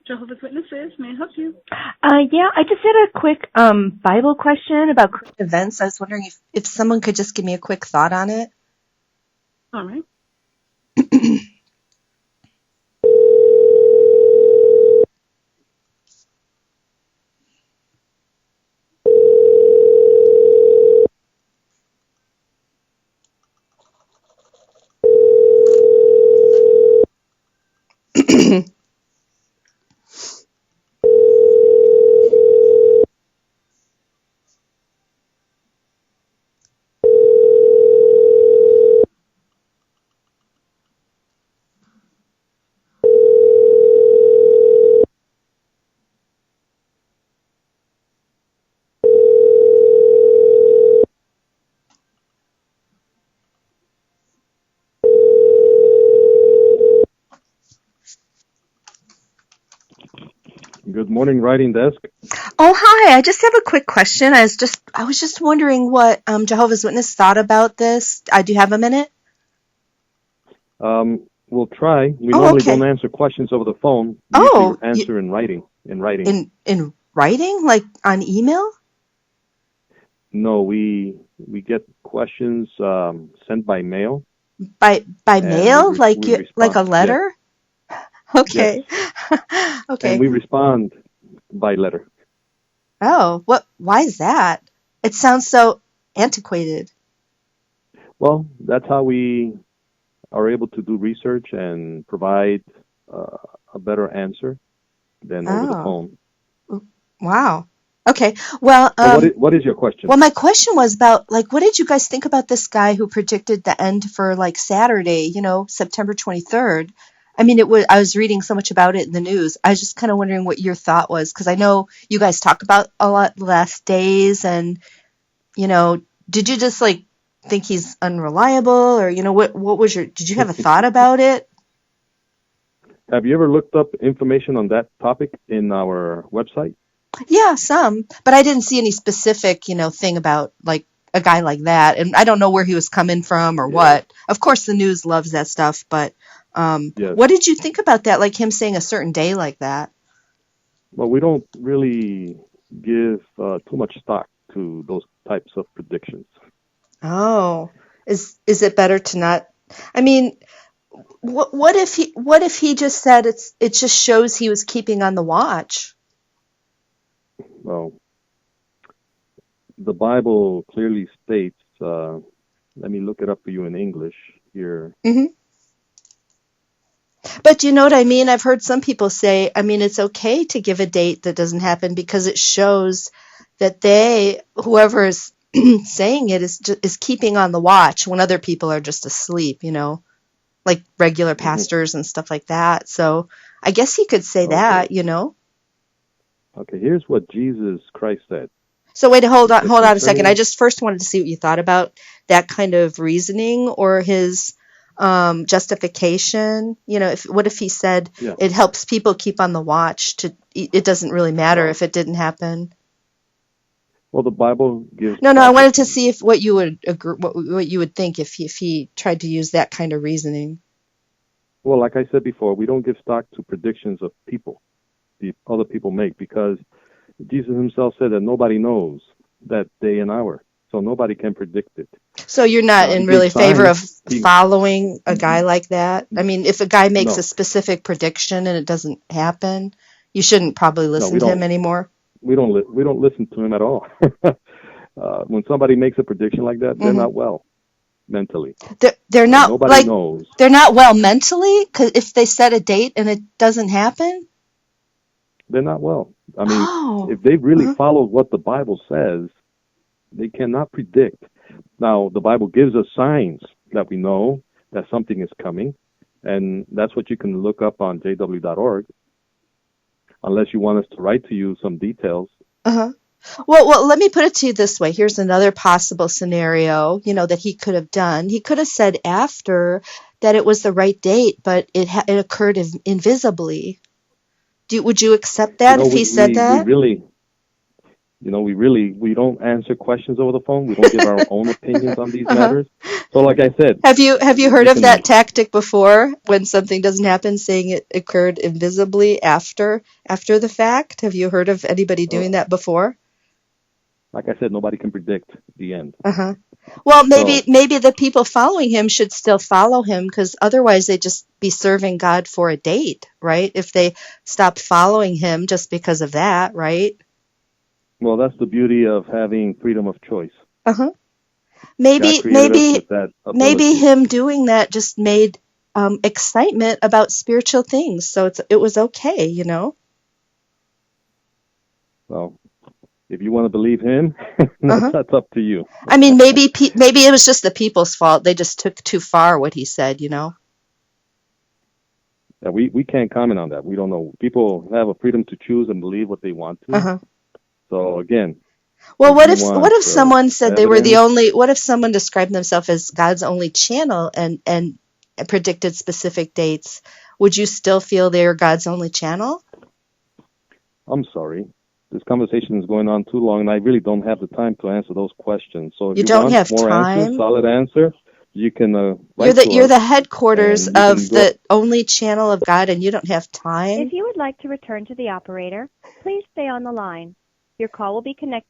Jehovah's Witnesses, may I help you? Yeah, I just had a quick Bible question about current events. I was wondering if someone could just give me a quick thought on it. All right. Good morning, writing desk. Oh, hi. I just have a quick question. I was just wondering what Jehovah's Witness thought about this. Do you have a minute? We'll try. We Oh, normally okay. don't answer questions over the phone. We Oh, usually answer in writing. In writing. in writing, like on email? No, we get questions sent by mail, By and mail? Like we like respond. a Yes, letter? yes, Okay. and Okay. we respond by letter. Oh, why is that? It sounds so antiquated. Well, that's how we are able to do research and provide uh, a better answer than over the Oh, phone. wow. Okay. Well, So, what is your question? my question was about, like, what did you guys think about this guy who predicted the end for, like, Saturday, September 23rd? I mean, I was reading so much about it in the news. I was just kind of wondering what your thought was, because I know you guys talk about a lot the last days, and, did you just, like, think he's unreliable, or, what was did you have a thought about it? Have you ever looked up information on that topic in our website? Yeah, some, but I didn't see any specific, thing about like a guy like that, and I don't know where he was coming from or Yes, what. Of course, the news loves that stuff, but yes. what did you think about that? Like him saying a certain day like that? Well, we don't really give too much stock to those types of predictions. Oh, is it better to not? I mean, what if he just said it just shows he was keeping on the watch? Well, the Bible clearly states, let me look it up for you in English here. Hmm. But you know what I mean? I've heard some people say, I mean, it's okay to give a date that doesn't happen because it shows that whoever is saying it is keeping on the watch when other people are just asleep, like regular Hmm. pastors and stuff like that. So I guess he could say Okay. that. Okay, here's what Jesus Christ said. So wait, hold He on, said hold on a second. I concerning, just first wanted to see what you thought about that kind of reasoning or his justification. What if he said yeah, it helps people keep on the watch it doesn't really matter well, if it didn't happen. well, the Bible gives No, I wanted to prophecy. see if what you would agree, what you would think if he tried to use that kind of reasoning. Well, like I said before, we don't give stock to predictions of people, the other people make, because Jesus himself said that nobody knows that day and hour, so nobody can predict it. So you're not Now, he in gave really favor signs. of He following a guy like that? I mean, if a guy makes a No, specific prediction and it doesn't happen, you shouldn't probably no, listen to him anymore. we don't listen to him at all. When somebody makes a prediction like that, they're Hmm. not well mentally. They're not Nobody like knows. they're not well mentally, 'cause if they set a date and it doesn't happen. They're not well. I mean, Oh, if they really uh-huh. follow what the Bible says, they cannot predict. Now, the Bible gives us signs that we know that something is coming, and that's what you can look up on jw.org, unless you want us to write to you some details. Uh-huh. Well, let me put it to you this way. Here's another possible scenario, that he could have done. He could have said after that it was the right date, but it occurred invisibly. Would you accept You that know, if he said we that? really, we don't answer questions over the phone. We don't give our own opinions on these Uh-huh. matters. So, like I said, Have you heard we of that can, tactic before when something doesn't happen, saying it occurred invisibly after the fact? Have you heard of anybody uh, doing that before? like I said, nobody can predict the end. Uh-huh. Well, So, maybe the people following him should still follow him, because otherwise they'd just be serving God for a date, right? If they stop following him just because of that, right? well, that's the beauty of having freedom of choice. Uh-huh. God Maybe created us maybe with that maybe ability. him doing that just made excitement about spiritual things, so it was okay, you know? Well, if you want to believe him, Uh-huh. that's up to you. I mean, maybe it was just the people's fault. They just took too far what he said, you know? Yeah, we can't comment on that. We don't know. People have a freedom to choose and believe what they want to. Uh-huh. So again, Well, if you what want if someone said they were the evidence, only, what if someone described themselves as God's only channel and predicted specific dates? Would you still feel they are God's only channel? I'm sorry. This conversation is going on too long, and I really don't have the time to answer those questions. So if You you don't want have more answers, time? solid answer, you can write to You're us, the headquarters and you can of go. the only channel of God, and you don't have time? If you would like to return to the operator, please stay on the line. Your call will be connected.